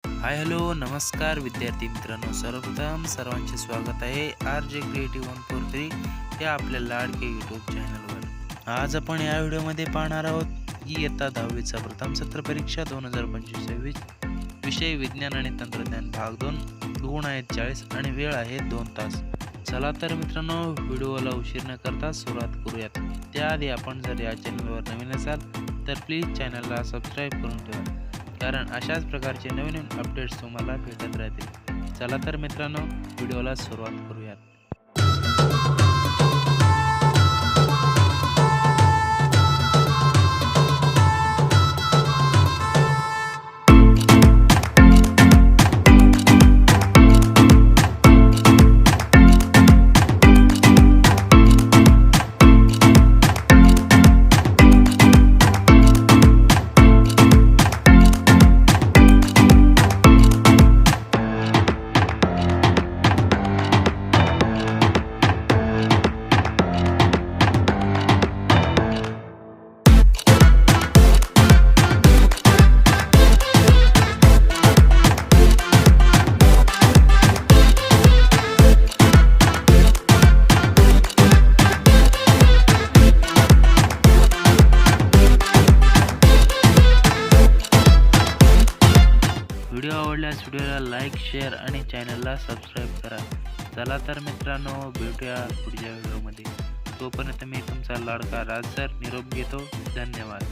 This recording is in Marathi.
हाय हॅलो नमस्कार विद्यार्थी मित्रांनो, सर्वप्रथम सर्वांचे स्वागत आहे RJ क्रिएटिव्ह 143 या आपल्या लाडके यूट्यूब चॅनलवर। आज आपण या व्हिडिओमध्ये पाहणार आहोत इयत्ता 10वीचा प्रथम सत्र परीक्षा 2025 विषय विज्ञान आणि तंत्रज्ञान भाग 2, गुण आहेत 40 आणि वेळ आहे 2 तास। चला तर मित्रांनो, व्हिडिओला उशीर न करता सुरुवात करूयात। त्याआधी आपण जर या चॅनलवर नवीन असाल तर प्लीज चॅनलला सबस्क्राईब करून ठेवा, कारण अशाच प्रकारचे नवीन अपडेट्स तुम्हाला भेटत राहतील। चला तर मित्रांनो, व्हिडिओला सुरुवात करूयात। व्हिडिओ आवडल्यास व्हिडिओला लाईक, शेअर आणि चॅनलला सबस्क्राईब करा। चला तर मित्रांनो, भेटूया पुढच्या व्हिडिओमध्ये। तोपर्यंत मी तुमचा लाडका राज सर निरोप घेतो। धन्यवाद।